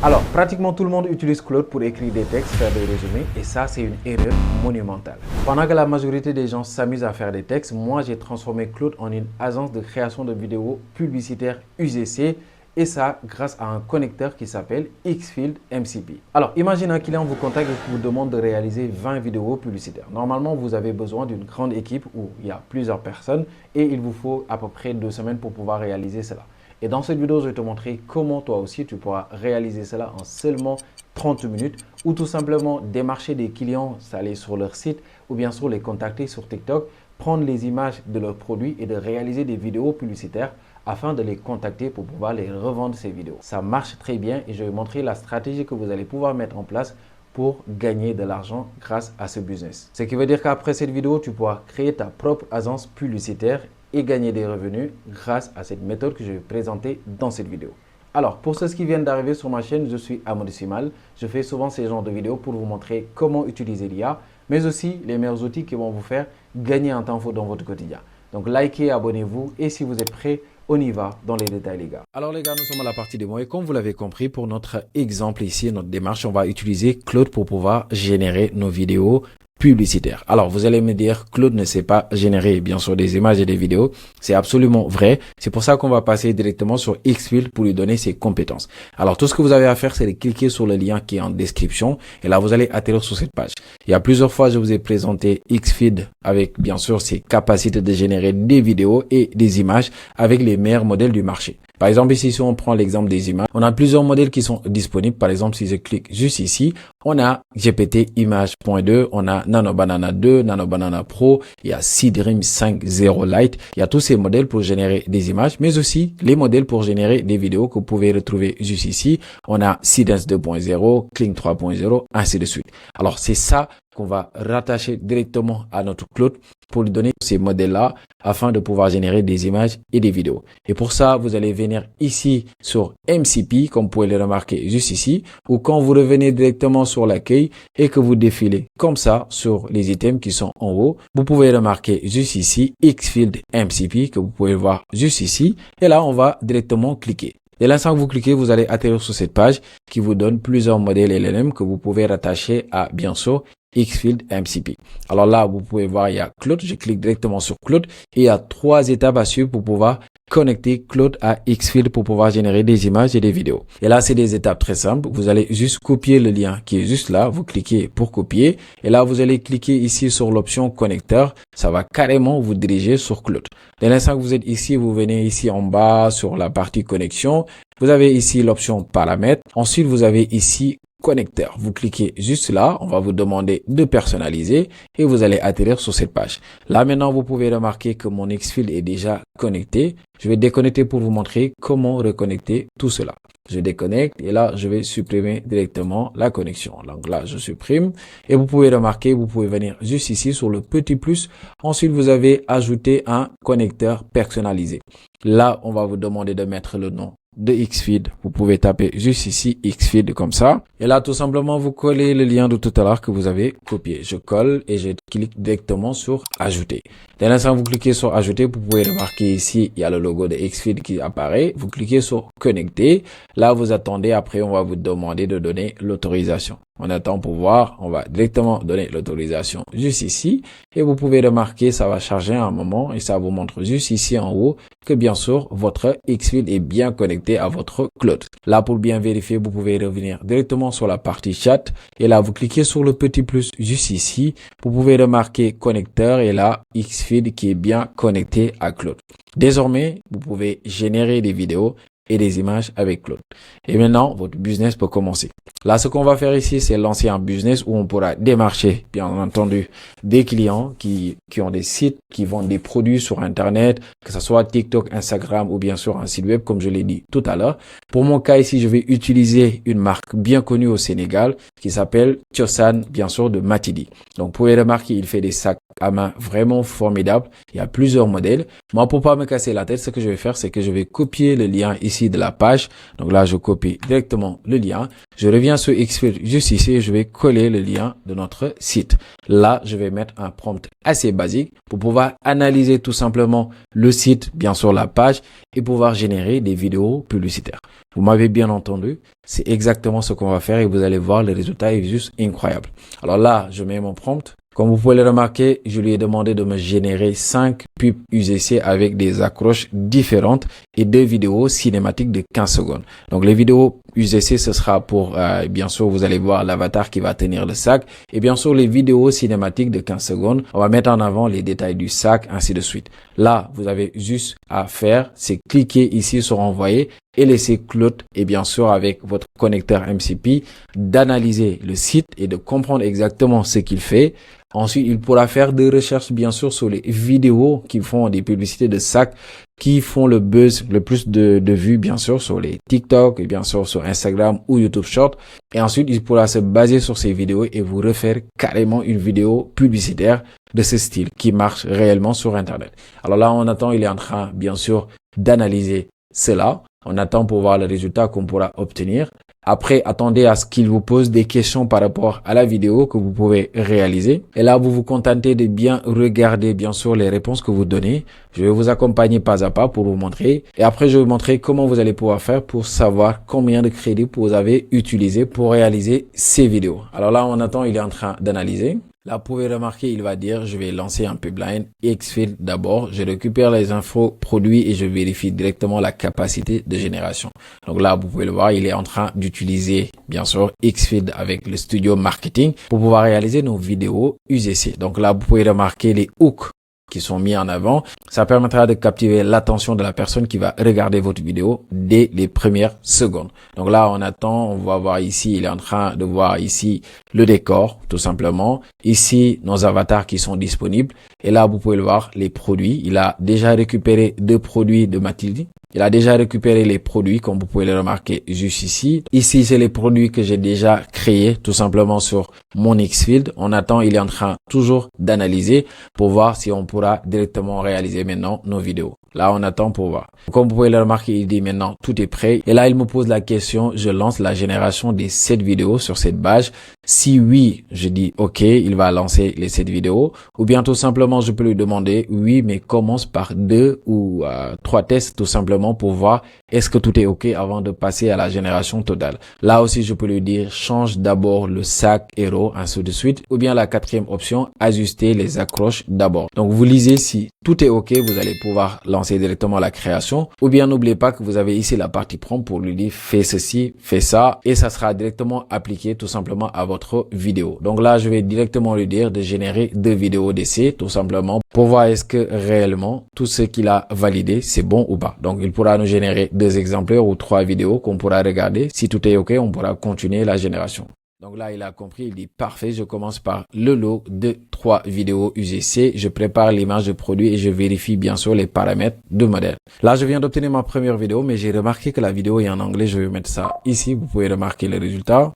Alors, pratiquement tout le monde utilise Claude pour écrire des textes, faire des résumés, et ça, c'est une erreur monumentale. Pendant que la majorité des gens s'amusent à faire des textes, moi, j'ai transformé Claude en une agence de création de vidéos publicitaires UGC, et ça grâce à un connecteur qui s'appelle Xfield MCP. Alors, imagine un client vous contacte et vous demande de réaliser 20 vidéos publicitaires. Normalement, vous avez besoin d'une grande équipe où il y a plusieurs personnes et il vous faut à peu près 2 semaines pour pouvoir réaliser cela. Et dans cette vidéo, je vais te montrer comment toi aussi tu pourras réaliser cela en seulement 30 minutes ou tout simplement démarcher des clients, aller sur leur site ou bien sûr les contacter sur TikTok, prendre les images de leurs produits et de réaliser des vidéos publicitaires afin de les contacter pour pouvoir les revendre ces vidéos. Ça marche très bien et je vais montrer la stratégie que vous allez pouvoir mettre en place pour gagner de l'argent grâce à ce business. Ce qui veut dire qu'après cette vidéo, tu pourras créer ta propre agence publicitaire et gagner des revenus grâce à cette méthode que je vais présenter dans cette vidéo. Alors, pour ceux qui viennent d'arriver sur ma chaîne, je suis Amadou Simal. Je fais souvent ces genres de vidéos pour vous montrer comment utiliser l'IA, mais aussi les meilleurs outils qui vont vous faire gagner un temps fou dans votre quotidien. Donc, likez, abonnez-vous et si vous êtes prêts, on y va dans les détails les gars. Alors les gars, nous sommes à la partie démo et comme vous l'avez compris, pour notre exemple ici, notre démarche, on va utiliser Claude pour pouvoir générer nos vidéos publicitaire. Alors, vous allez me dire, Claude ne sait pas générer, bien sûr, des images et des vidéos. C'est absolument vrai. C'est pour ça qu'on va passer directement sur Xfield pour lui donner ses compétences. Alors, tout ce que vous avez à faire, c'est de cliquer sur le lien qui est en description. Et là, vous allez atterrir sur cette page. Il y a plusieurs fois, je vous ai présenté Xfield avec, bien sûr, ses capacités de générer des vidéos et des images avec les meilleurs modèles du marché. Par exemple, ici, si on prend l'exemple des images, on a plusieurs modèles qui sont disponibles. Par exemple, si je clique juste ici, on a GPT Image.2, on a Nano Banana 2, Nano Banana Pro, il y a Seedream 5.0 Lite. Il y a tous ces modèles pour générer des images, mais aussi les modèles pour générer des vidéos que vous pouvez retrouver juste ici. On a Seedance 2.0, Kling 3.0, ainsi de suite. Alors, c'est ça qu'on va rattacher directement à notre Claude pour lui donner ces modèles-là afin de pouvoir générer des images et des vidéos. Et pour ça, vous allez venir ici sur MCP, comme vous pouvez le remarquer juste ici, ou quand vous revenez directement sur l'accueil et que vous défilez comme ça sur les items qui sont en haut, vous pouvez remarquer juste ici Xfield MCP que vous pouvez voir juste ici. Et là, on va directement cliquer. Dès l'instant que vous cliquez, vous allez atterrir sur cette page qui vous donne plusieurs modèles LLM que vous pouvez rattacher à, bien sûr, Xfield MCP. Alors là, vous pouvez voir, il y a Claude. Je clique directement sur Claude et il y a 3 étapes à suivre pour pouvoir connecter Claude à Xfield pour pouvoir générer des images et des vidéos. Et là, c'est des étapes très simples. Vous allez juste copier le lien qui est juste là. Vous cliquez pour copier et là, vous allez cliquer ici sur l'option connecteur. Ça va carrément vous diriger sur Claude. Dès l'instant que vous êtes ici, vous venez ici en bas sur la partie connexion. Vous avez ici l'option paramètres. Ensuite, vous avez ici connecteur. Vous cliquez juste là, on va vous demander de personnaliser et vous allez atterrir sur cette page. Là maintenant, vous pouvez remarquer que mon Xfield est déjà connecté. Je vais déconnecter pour vous montrer comment reconnecter tout cela. Je déconnecte et là, je vais supprimer directement la connexion. Donc là, je supprime et vous pouvez remarquer, vous pouvez venir juste ici sur le petit plus. Ensuite, vous avez ajouté un connecteur personnalisé. Là, on va vous demander de mettre le nom de Xfield. Vous pouvez taper juste ici Xfield comme ça. Et là, tout simplement, vous collez le lien de tout à l'heure que vous avez copié. Je colle et je clique directement sur ajouter. Dès l'instant que vous cliquez sur ajouter, vous pouvez remarquer ici, il y a le logo de Xfield qui apparaît. Vous cliquez sur connecter. Là, vous attendez. Après, on va vous demander de donner l'autorisation. On attend pour voir. On va directement donner l'autorisation juste ici. Et vous pouvez remarquer, ça va charger un moment et ça vous montre juste ici en haut que bien sûr, votre Xfield est bien connecté à votre Claude. Là, pour bien vérifier, vous pouvez revenir directement sur la partie chat et là, vous cliquez sur le petit plus juste ici. Vous pouvez remarquer connecteur et là, Xfield qui est bien connecté à Claude. Désormais, vous pouvez générer des vidéos et des images avec Claude. Et maintenant, votre business peut commencer. Là, ce qu'on va faire ici, c'est lancer un business où on pourra démarcher, bien entendu, des clients qui ont des sites, qui vendent des produits sur Internet, que ce soit TikTok, Instagram ou bien sûr un site web, comme je l'ai dit tout à l'heure. Pour mon cas ici, je vais utiliser une marque bien connue au Sénégal qui s'appelle Thiosan, bien sûr, de Matidi. Donc, vous pouvez remarquer, il fait des sacs à main vraiment formidables. Il y a plusieurs modèles. Moi, pour pas me casser la tête, ce que je vais faire, c'est que je vais copier le lien ici ici de la page. Donc là, je copie directement le lien. Je reviens sur Xfil juste ici et je vais coller le lien de notre site. Là, je vais mettre un prompt assez basique pour pouvoir analyser tout simplement le site, bien sûr la page, et pouvoir générer des vidéos publicitaires. Vous m'avez bien entendu, c'est exactement ce qu'on va faire et vous allez voir, le résultat est juste incroyable. Alors là, je mets mon prompt. Comme vous pouvez le remarquer, je lui ai demandé de me générer 5 pubs UGC avec des accroches différentes et 2 vidéos cinématiques de 15 secondes. Donc les vidéos UGC, ce sera pour, bien sûr, vous allez voir l'avatar qui va tenir le sac. Et bien sûr, les vidéos cinématiques de 15 secondes, on va mettre en avant les détails du sac, ainsi de suite. Là, vous avez juste à faire, c'est cliquer ici sur envoyer et laisser Claude, et bien sûr avec votre connecteur MCP, d'analyser le site et de comprendre exactement ce qu'il fait. Ensuite, il pourra faire des recherches, bien sûr, sur les vidéos qui font des publicités de sacs, qui font le buzz, le plus de vues, bien sûr, sur les TikTok et bien sûr sur Instagram ou YouTube Short. Et ensuite, il pourra se baser sur ces vidéos et vous refaire carrément une vidéo publicitaire de ce style qui marche réellement sur Internet. Alors là, on attend, il est en train, bien sûr, d'analyser cela. On attend pour voir le résultat qu'on pourra obtenir. Après, attendez à ce qu'il vous pose des questions par rapport à la vidéo que vous pouvez réaliser. Et là, vous vous contentez de bien regarder, bien sûr, les réponses que vous donnez. Je vais vous accompagner pas à pas pour vous montrer. Et après, je vais vous montrer comment vous allez pouvoir faire pour savoir combien de crédits vous avez utilisé pour réaliser ces vidéos. Alors là, on attend, il est en train d'analyser. Là, vous pouvez remarquer, il va dire, je vais lancer un pipeline Xfil d'abord. Je récupère les infos produits et je vérifie directement la capacité de génération. Donc là, vous pouvez le voir, il est en train d'utiliser, bien sûr, Xfil avec le studio marketing pour pouvoir réaliser nos vidéos UGC. Donc là, vous pouvez remarquer les hooks qui sont mis en avant. Ça permettra de captiver l'attention de la personne qui va regarder votre vidéo dès les premières secondes. Donc là, on attend, on va voir ici, il est en train de voir ici le décor, tout simplement. Ici, nos avatars qui sont disponibles. Et là, vous pouvez le voir, les produits. Il a déjà récupéré 2 produits de Mathilde. Il a déjà récupéré les produits, comme vous pouvez le remarquer juste ici. Ici, c'est les produits que j'ai déjà créés, tout simplement sur mon Xfil. On attend, il est en train toujours d'analyser pour voir si on pourra directement réaliser maintenant nos vidéos. Là, on attend pour voir. Comme vous pouvez le remarquer, il dit maintenant tout est prêt. Et là, il me pose la question, je lance la génération des 7 vidéos sur cette page. Si oui, je dis OK, il va lancer les 7 vidéos. Ou bien tout simplement, je peux lui demander oui, mais commence par 2 ou 3 tests tout simplement pour voir est-ce que tout est OK avant de passer à la génération totale. Là aussi, je peux lui dire change d'abord le sac héros, ainsi de suite. Ou bien la 4e option, ajuster les accroches d'abord. Donc, vous lisez si tout est OK, vous allez pouvoir lancer directement la création. Ou bien n'oubliez pas que vous avez ici la partie prompt pour lui dire fais ceci, fais ça et ça sera directement appliqué tout simplement à votre vidéo. Donc là, je vais directement lui dire de générer 2 vidéos d'essai tout simplement pour voir est-ce que réellement tout ce qu'il a validé c'est bon ou pas. Donc il pourra nous générer 2 exemplaires ou 3 vidéos qu'on pourra regarder. Si tout est OK, on pourra continuer la génération. Donc là, il a compris, il dit parfait, je commence par le lot de 3 vidéos UGC, je prépare l'image de produit et je vérifie bien sûr les paramètres de modèle. Là, je viens d'obtenir ma première vidéo, mais j'ai remarqué que la vidéo est en anglais, je vais mettre ça ici, vous pouvez remarquer le résultat.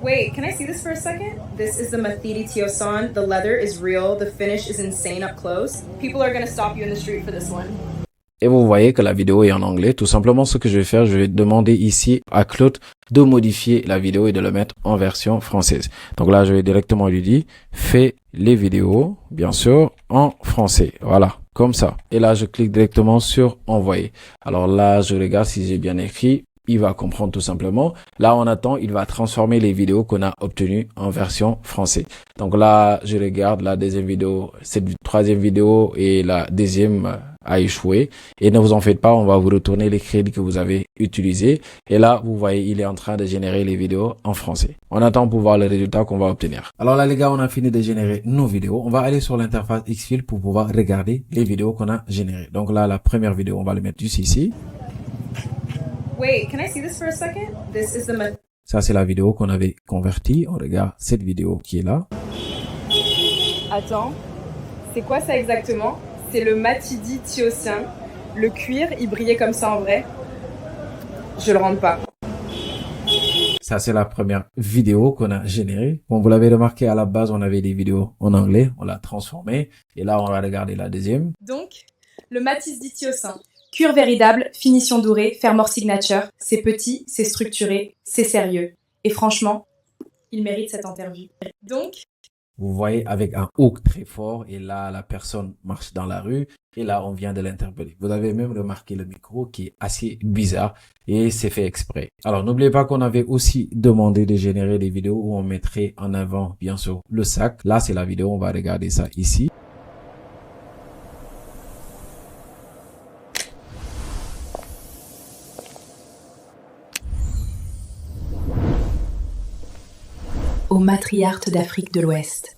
Wait, can I see this for a second? This is the Mathidi Tiosan. The leather is real. The finish is insane up close. People are gonna stop you in the street for this one. Et vous voyez que la vidéo est en anglais. Tout simplement, ce que je vais faire, je vais demander ici à Claude de modifier la vidéo et de le mettre en version française. Donc là, je vais directement lui dire, fais les vidéos, bien sûr, en français. Voilà, comme ça. Et là, je clique directement sur envoyer. Alors là, je regarde si j'ai bien écrit. Il va comprendre tout simplement. Là, on attend, il va transformer les vidéos qu'on a obtenues en version français. Donc là, je regarde la deuxième vidéo, cette 3e vidéo et la deuxième a échoué. Et ne vous en faites pas, on va vous retourner les crédits que vous avez utilisés. Et là, vous voyez, il est en train de générer les vidéos en français. On attend pour voir le résultat qu'on va obtenir. Alors là, les gars, on a fini de générer nos vidéos. On va aller sur l'interface Xfil pour pouvoir regarder les vidéos qu'on a générées. Donc là, la première vidéo, on va le mettre juste ici. Wait, can I see this for a second? This is the Ça, c'est la vidéo qu'on avait convertie. On regarde cette vidéo qui est là. Attends, c'est quoi ça exactement? C'est le Mathidi Tiocin. Le cuir, il brillait comme ça en vrai. Je le rentre pas. Ça, c'est la première vidéo qu'on a générée. Bon, vous l'avez remarqué, à la base, on avait des vidéos en anglais. On l'a transformée. Et là, on va regarder la deuxième. Donc, le Mathidi Tiocin. Cuir véritable, finition dorée, fermor signature. C'est petit, c'est structuré, c'est sérieux. Et franchement, il mérite cette interview. Donc, vous voyez avec un hook très fort et là, la personne marche dans la rue et là, on vient de l'interpeller. Vous avez même remarqué le micro qui est assez bizarre et c'est fait exprès. Alors, n'oubliez pas qu'on avait aussi demandé de générer des vidéos où on mettrait en avant, bien sûr, le sac. Là, c'est la vidéo, on va regarder ça ici. Ô matriarche d'Afrique de l'Ouest,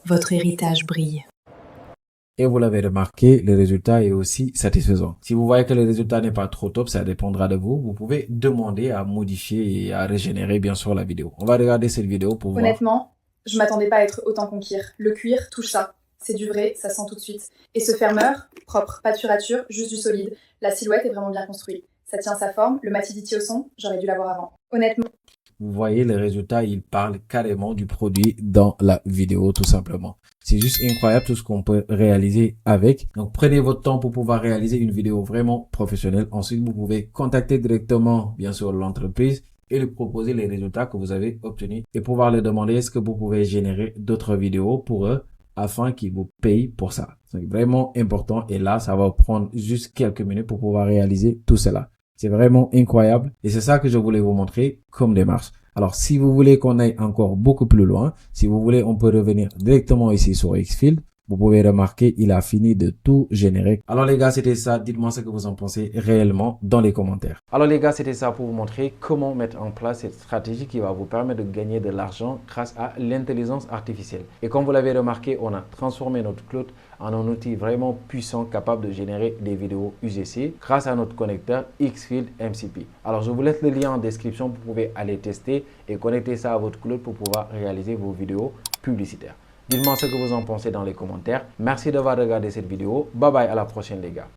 votre héritage brille. Et vous l'avez remarqué, le résultat est aussi satisfaisant. Si vous voyez que le résultat n'est pas trop top, ça dépendra de vous. Vous pouvez demander à modifier et à régénérer bien sûr la vidéo. On va regarder cette vidéo pour voir. Honnêtement, je m'attendais pas à être autant conquis. Le cuir touche ça. C'est du vrai, ça sent tout de suite. Et ce fermeur, propre, pas de furature, juste du solide. La silhouette est vraiment bien construite. Ça tient sa forme, le matidity au son, j'aurais dû l'avoir avant. Honnêtement. Vous voyez le résultat, il parle carrément du produit dans la vidéo tout simplement. C'est juste incroyable tout ce qu'on peut réaliser avec. Donc prenez votre temps pour pouvoir réaliser une vidéo vraiment professionnelle. Ensuite, vous pouvez contacter directement bien sûr l'entreprise et lui proposer les résultats que vous avez obtenus et pouvoir leur demander est-ce que vous pouvez générer d'autres vidéos pour eux afin qu'ils vous payent pour ça. C'est vraiment important et là, ça va prendre juste quelques minutes pour pouvoir réaliser tout cela. C'est vraiment incroyable et c'est ça que je voulais vous montrer comme démarche. Alors, si vous voulez qu'on aille encore beaucoup plus loin, si vous voulez, on peut revenir directement ici sur Xfield. Vous pouvez remarquer, il a fini de tout générer. Alors les gars, c'était ça. Dites-moi ce que vous en pensez réellement dans les commentaires. Alors les gars, c'était ça pour vous montrer comment mettre en place cette stratégie qui va vous permettre de gagner de l'argent grâce à l'intelligence artificielle. Et comme vous l'avez remarqué, on a transformé notre cloud en un outil vraiment puissant capable de générer des vidéos UGC grâce à notre connecteur Xfield MCP. Alors je vous laisse le lien en description, vous pouvez aller tester et connecter ça à votre cloud pour pouvoir réaliser vos vidéos publicitaires. Dites-moi ce que vous en pensez dans les commentaires. Merci d'avoir regardé cette vidéo. Bye bye, à la prochaine les gars.